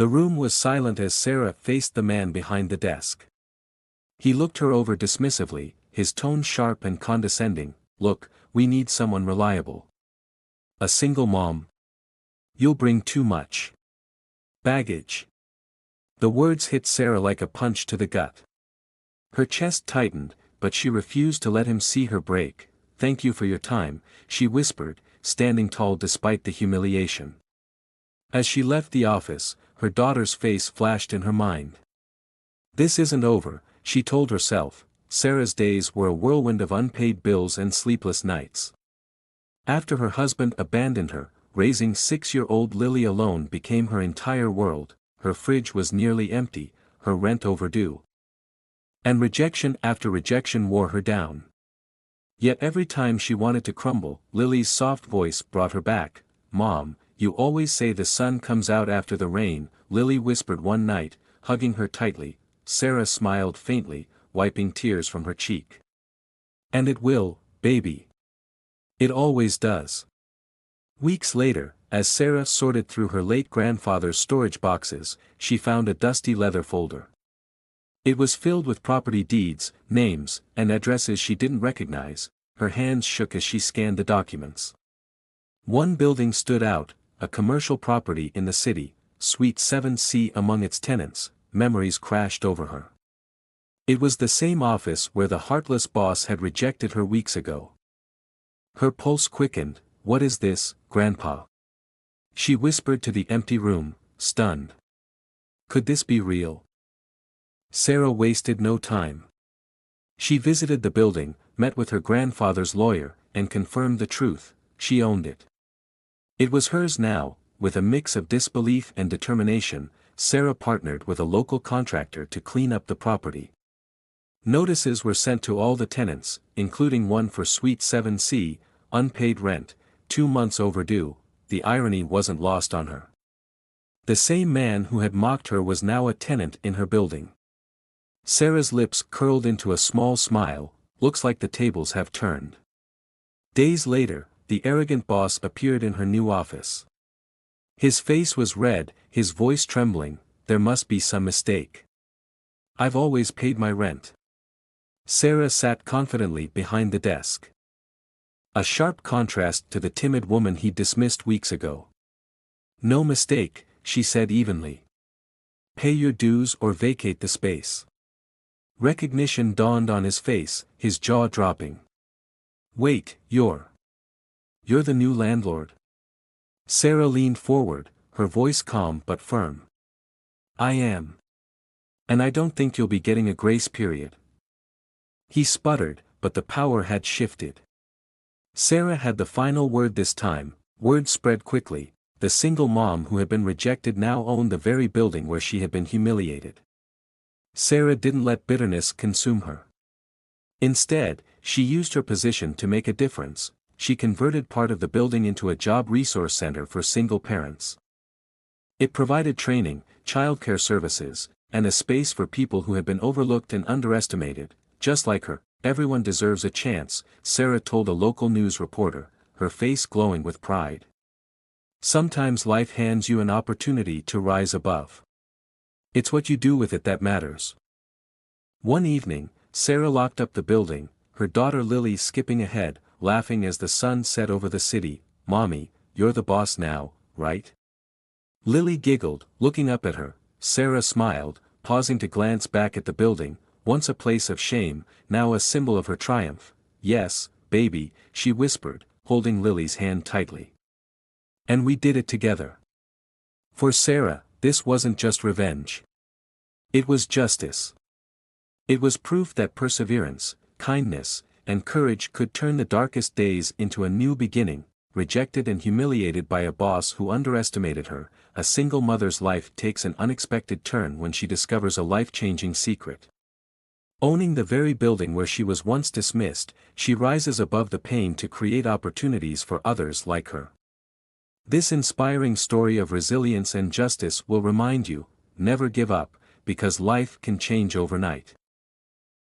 The room was silent as Sarah faced the man behind the desk. He looked her over dismissively, his tone sharp and condescending. "Look, we need someone reliable. A single mom. You'll bring too much baggage." The words hit Sarah like a punch to the gut. Her chest tightened, but she refused to let him see her break. "Thank you for your time," she whispered, standing tall despite the humiliation. As she left the office, her daughter's face flashed in her mind. This isn't over, she told herself. Sarah's days were a whirlwind of unpaid bills and sleepless nights. After her husband abandoned her, raising 6-year-old Lily alone became her entire world. Her fridge was nearly empty, her rent overdue. And rejection after rejection wore her down. Yet every time she wanted to crumble, Lily's soft voice brought her back. "Mom, you always say the sun comes out after the rain," Lily whispered one night, hugging her tightly. Sarah smiled faintly, wiping tears from her cheek. "And it will, baby. It always does." Weeks later, as Sarah sorted through her late grandfather's storage boxes, she found a dusty leather folder. It was filled with property deeds, names, and addresses she didn't recognize. Her hands shook as she scanned the documents. One building stood out, a commercial property in the city, Suite 7C among its tenants. Memories crashed over her. It was the same office where the Heartless boss had rejected her weeks ago. Her pulse quickened. "What is this, Grandpa?" she whispered to the empty room, stunned. Could this be real? Sarah wasted no time. She visited the building, met with her grandfather's lawyer, and confirmed the truth. She owned it. It was hers now. With a mix of disbelief and determination, Sarah partnered with a local contractor to clean up the property. Notices were sent to all the tenants, including one for Suite 7C, unpaid rent, 2 months overdue. The irony wasn't lost on her. The same man who had mocked her was now a tenant in her building. Sarah's lips curled into a small smile. Looks like the tables have turned. Days later, the arrogant boss appeared in her new office. His face was red, his voice trembling. "There must be some mistake. I've always paid my rent." Sarah sat confidently behind the desk. A sharp contrast to the timid woman he dismissed weeks ago. "No mistake," she said evenly. "Pay your dues or vacate the space." Recognition dawned on his face, his jaw dropping. "Wait, you're the new landlord?" Sarah leaned forward, her voice calm but firm. "I am. And I don't think you'll be getting a grace period." He sputtered, but the power had shifted. Sarah had the final word this time. Word spread quickly. The single mom who had been rejected now owned the very building where she had been humiliated. Sarah didn't let bitterness consume her. Instead, she used her position to make a difference. She converted part of the building into a job resource center for single parents. It provided training, childcare services, and a space for people who had been overlooked and underestimated. Just like her, everyone deserves a chance, Sarah told a local news reporter, her face glowing with pride. Sometimes life hands you an opportunity to rise above. It's what you do with it that matters. One evening, Sarah locked up the building, her daughter Lily skipping ahead, laughing as the sun set over the city. "Mommy, you're the boss now, right?" Lily giggled, looking up at her. Sarah smiled, pausing to glance back at the building, once a place of shame, now a symbol of her triumph. "Yes, baby," she whispered, holding Lily's hand tightly. "And we did it together." For Sarah, this wasn't just revenge. It was justice. It was proof that perseverance, kindness, and courage could turn the darkest days into a new beginning. Rejected and humiliated by a boss who underestimated her, a single mother's life takes an unexpected turn when she discovers a life-changing secret. Owning the very building where she was once dismissed, she rises above the pain to create opportunities for others like her. This inspiring story of resilience and justice will remind you, never give up, because life can change overnight.